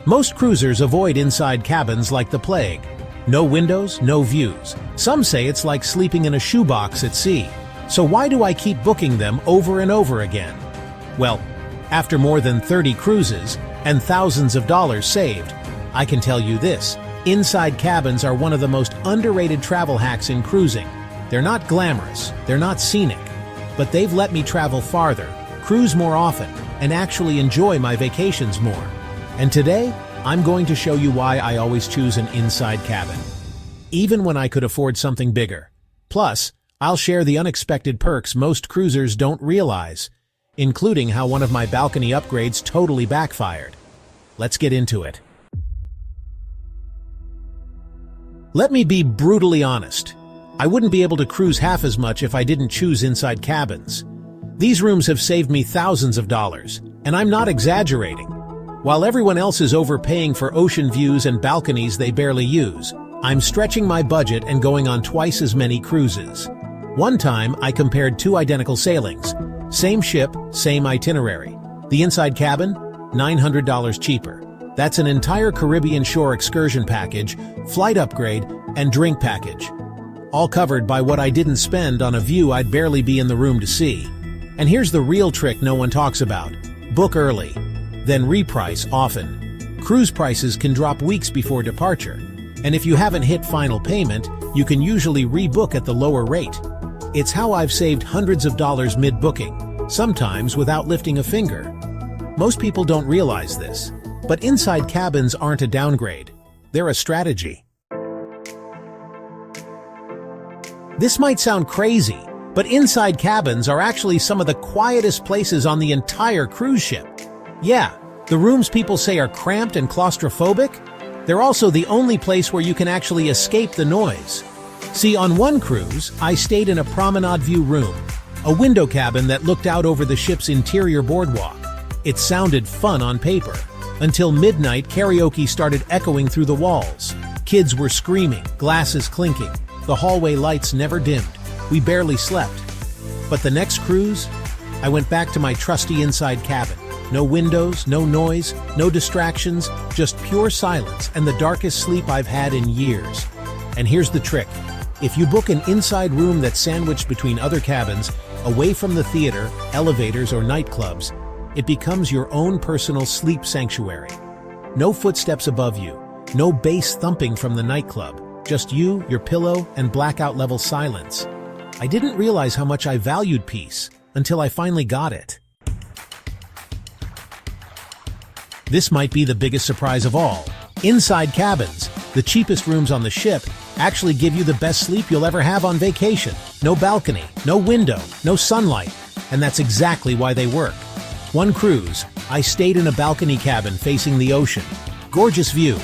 Most cruisers avoid inside cabins like the plague. No windows, no views. Some say it's like sleeping in a shoebox at sea. So why do I keep booking them over and over again? Well, after more than 30 cruises and thousands of dollars saved, I can tell you this: inside cabins are one of the most underrated travel hacks in cruising. They're not glamorous, they're not scenic, but they've let me travel farther, cruise more often, and actually enjoy my vacations more. And today, I'm going to show you why I always choose an inside cabin, even when I could afford something bigger. Plus, I'll share the unexpected perks most cruisers don't realize, including how one of my balcony upgrades totally backfired. Let's get into it. Let me be brutally honest. I wouldn't be able to cruise half as much if I didn't choose inside cabins. These rooms have saved me thousands of dollars, and I'm not exaggerating. While everyone else is overpaying for ocean views and balconies they barely use, I'm stretching my budget and going on twice as many cruises. One time, I compared two identical sailings. Same ship, same itinerary. The inside cabin, $900 cheaper. That's an entire Caribbean shore excursion package, flight upgrade, and drink package. All covered by what I didn't spend on a view I'd barely be in the room to see. And here's the real trick no one talks about. Book early, then reprice often. Cruise prices can drop weeks before departure, and if you haven't hit final payment, you can usually rebook at the lower rate. It's how I've saved hundreds of dollars mid-booking, sometimes without lifting a finger. Most people don't realize this, but inside cabins aren't a downgrade. They're a strategy. This might sound crazy, but inside cabins are actually some of the quietest places on the entire cruise ship. Yeah, the rooms people say are cramped and claustrophobic, they're also the only place where you can actually escape the noise. See, on one cruise, I stayed in a promenade view room, a window cabin that looked out over the ship's interior boardwalk. It sounded fun on paper, until midnight karaoke started echoing through the walls. Kids were screaming, glasses clinking, the hallway lights never dimmed. We barely slept. But the next cruise, I went back to my trusty inside cabin. No windows, no noise, no distractions, just pure silence and the darkest sleep I've had in years. And here's the trick. If you book an inside room that's sandwiched between other cabins, away from the theater, elevators, or nightclubs, it becomes your own personal sleep sanctuary. No footsteps above you, no bass thumping from the nightclub, just you, your pillow, and blackout-level silence. I didn't realize how much I valued peace until I finally got it. This might be the biggest surprise of all. Inside cabins, the cheapest rooms on the ship, actually give you the best sleep you'll ever have on vacation. No balcony, no window, no sunlight, and that's exactly why they work. One cruise, I stayed in a balcony cabin facing the ocean. Gorgeous view.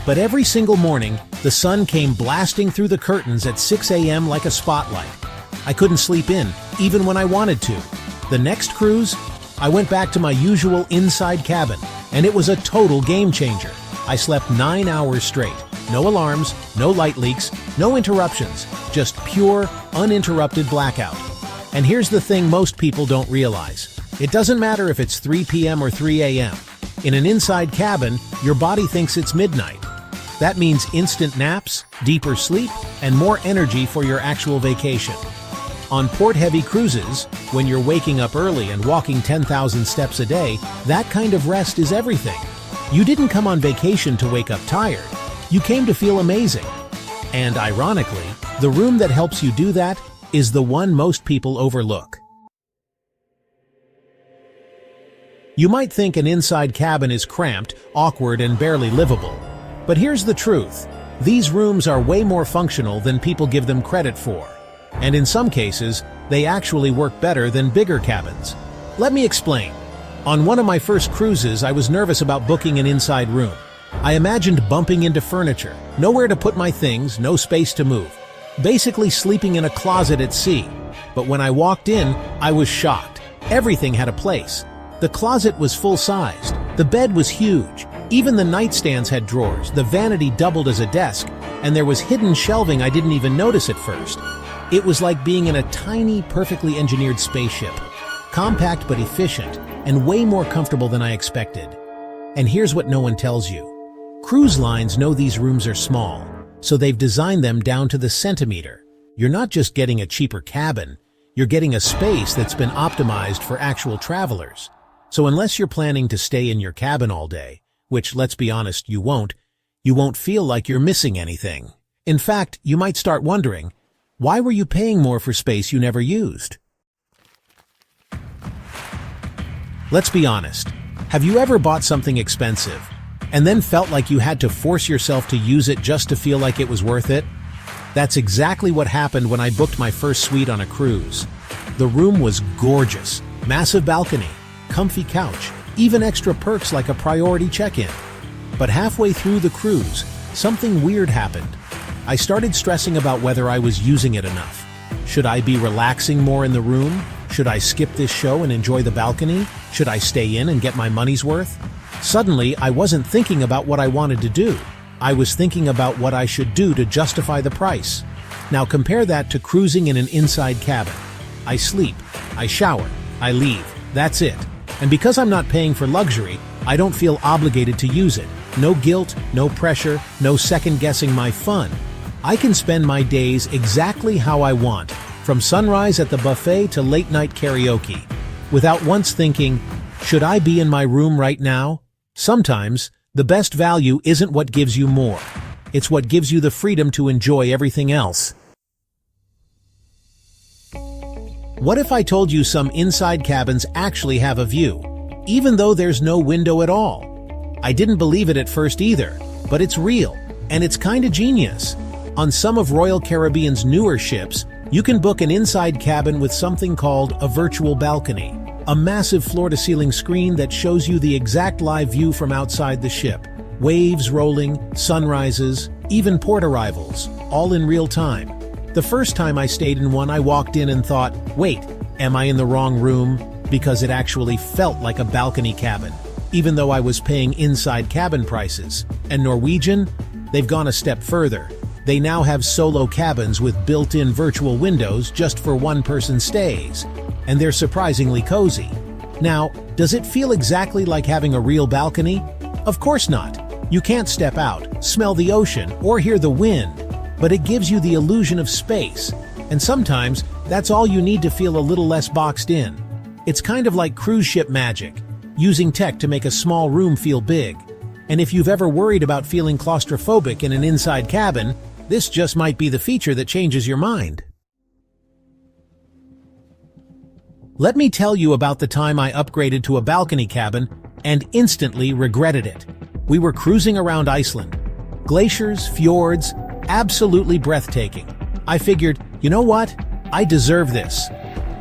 But every single morning, the sun came blasting through the curtains at 6 a.m. like a spotlight. I couldn't sleep in, even when I wanted to. The next cruise, I went back to my usual inside cabin, and it was a total game changer. I slept 9 hours straight. No alarms, no light leaks, no interruptions, just pure, uninterrupted blackout. And here's the thing most people don't realize. It doesn't matter if it's 3 p.m. or 3 a.m. In an inside cabin, your body thinks it's midnight. That means instant naps, deeper sleep, and more energy for your actual vacation. On port-heavy cruises, when you're waking up early and walking 10,000 steps a day, that kind of rest is everything. You didn't come on vacation to wake up tired. You came to feel amazing. And ironically, the room that helps you do that is the one most people overlook. You might think an inside cabin is cramped, awkward, and barely livable. But here's the truth. These rooms are way more functional than people give them credit for. And in some cases, they actually work better than bigger cabins. Let me explain. On one of my first cruises, I was nervous about booking an inside room. I imagined bumping into furniture, nowhere to put my things, no space to move. Basically sleeping in a closet at sea. But when I walked in, I was shocked. Everything had a place. The closet was full-sized. The bed was huge. Even the nightstands had drawers, the vanity doubled as a desk, and there was hidden shelving I didn't even notice at first. It was like being in a tiny, perfectly engineered spaceship. Compact but efficient, and way more comfortable than I expected. And here's what no one tells you. Cruise lines know these rooms are small, so they've designed them down to the centimeter. You're not just getting a cheaper cabin, you're getting a space that's been optimized for actual travelers. So unless you're planning to stay in your cabin all day, which, let's be honest, you won't feel like you're missing anything. In fact, you might start wondering, why were you paying more for space you never used? Let's be honest. Have you ever bought something expensive and then felt like you had to force yourself to use it just to feel like it was worth it? That's exactly what happened when I booked my first suite on a cruise. The room was gorgeous, massive balcony, comfy couch, even extra perks like a priority check-in. But halfway through the cruise, something weird happened. I started stressing about whether I was using it enough. Should I be relaxing more in the room? Should I skip this show and enjoy the balcony? Should I stay in and get my money's worth? Suddenly, I wasn't thinking about what I wanted to do. I was thinking about what I should do to justify the price. Now compare that to cruising in an inside cabin. I sleep, I shower, I leave. That's it. And because I'm not paying for luxury, I don't feel obligated to use it. No guilt, no pressure, no second-guessing my fun. I can spend my days exactly how I want, from sunrise at the buffet to late-night karaoke, without once thinking, should I be in my room right now? Sometimes, the best value isn't what gives you more. It's what gives you the freedom to enjoy everything else. What if I told you some inside cabins actually have a view, even though there's no window at all? I didn't believe it at first either, but it's real, and it's kinda genius. On some of Royal Caribbean's newer ships, you can book an inside cabin with something called a virtual balcony, a massive floor-to-ceiling screen that shows you the exact live view from outside the ship. Waves rolling, sunrises, even port arrivals, all in real time. The first time I stayed in one, I walked in and thought, wait, am I in the wrong room? Because it actually felt like a balcony cabin, even though I was paying inside cabin prices. And Norwegian? They've gone a step further. They now have solo cabins with built-in virtual windows just for one-person stays, and they're surprisingly cozy. Now, does it feel exactly like having a real balcony? Of course not. You can't step out, smell the ocean, or hear the wind, but it gives you the illusion of space, and sometimes that's all you need to feel a little less boxed in. It's kind of like cruise ship magic, using tech to make a small room feel big. And if you've ever worried about feeling claustrophobic in an inside cabin, this just might be the feature that changes your mind. Let me tell you about the time I upgraded to a balcony cabin and instantly regretted it. We were cruising around Iceland. Glaciers, fjords, absolutely breathtaking. I figured, you know what? I deserve this.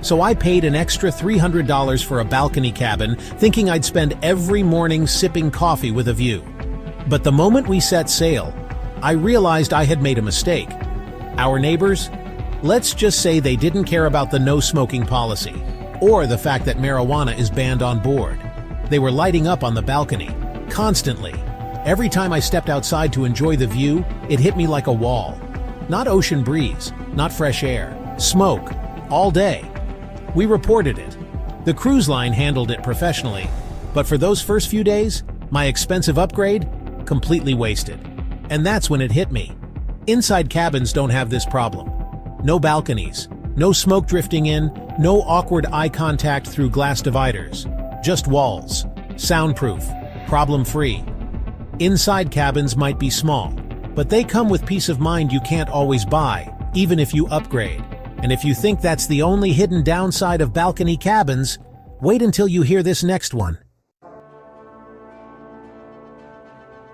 So I paid an extra $300 for a balcony cabin, thinking I'd spend every morning sipping coffee with a view. But the moment we set sail, I realized I had made a mistake. Our neighbors? Let's just say they didn't care about the no-smoking policy, or the fact that marijuana is banned on board. They were lighting up on the balcony, constantly. Every time I stepped outside to enjoy the view, it hit me like a wall. Not ocean breeze, not fresh air, smoke, all day. We reported it. The cruise line handled it professionally, but for those first few days, my expensive upgrade, completely wasted. And that's when it hit me. Inside cabins don't have this problem. No balconies, no smoke drifting in, no awkward eye contact through glass dividers. Just walls. Soundproof. Problem-free. Inside cabins might be small, but they come with peace of mind you can't always buy, even if you upgrade. And if you think that's the only hidden downside of balcony cabins, wait until you hear this next one.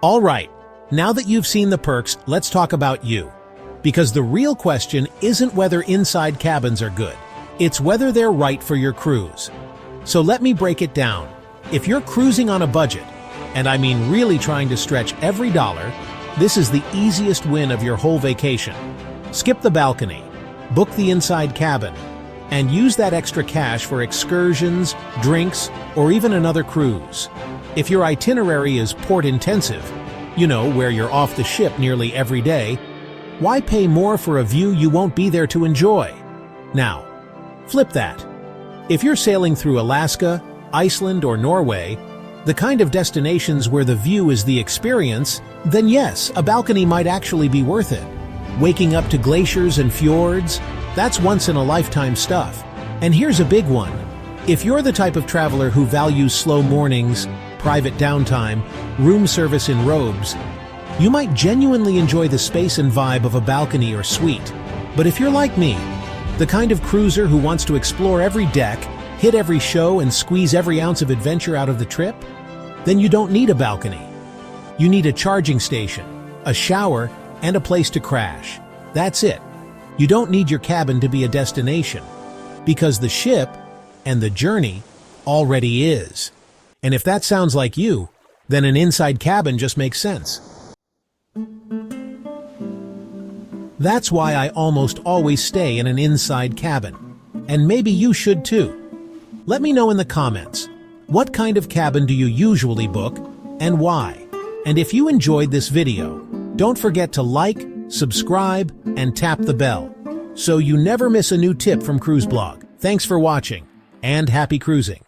All right, now that you've seen the perks, let's talk about you. Because the real question isn't whether inside cabins are good. It's whether they're right for your cruise. So let me break it down. If you're cruising on a budget, and I mean really trying to stretch every dollar, this is the easiest win of your whole vacation. Skip the balcony, book the inside cabin, and use that extra cash for excursions, drinks, or even another cruise. If your itinerary is port-intensive, you know, where you're off the ship nearly every day, why pay more for a view you won't be there to enjoy? Now, flip that. If you're sailing through Alaska, Iceland, or Norway, the kind of destinations where the view is the experience, then yes, a balcony might actually be worth it. Waking up to glaciers and fjords, that's once-in-a-lifetime stuff. And here's a big one. If you're the type of traveler who values slow mornings, private downtime, room service in robes, you might genuinely enjoy the space and vibe of a balcony or suite. But if you're like me, the kind of cruiser who wants to explore every deck, hit every show, and squeeze every ounce of adventure out of the trip, then you don't need a balcony. You need a charging station, a shower, and a place to crash. That's it. You don't need your cabin to be a destination, because the ship and the journey already is. And if that sounds like you, then an inside cabin just makes sense. That's why I almost always stay in an inside cabin. And maybe you should too. Let me know in the comments, what kind of cabin do you usually book and why? And if you enjoyed this video, don't forget to like, subscribe, and tap the bell, so you never miss a new tip from Cruise Blog. Thanks for watching, and happy cruising.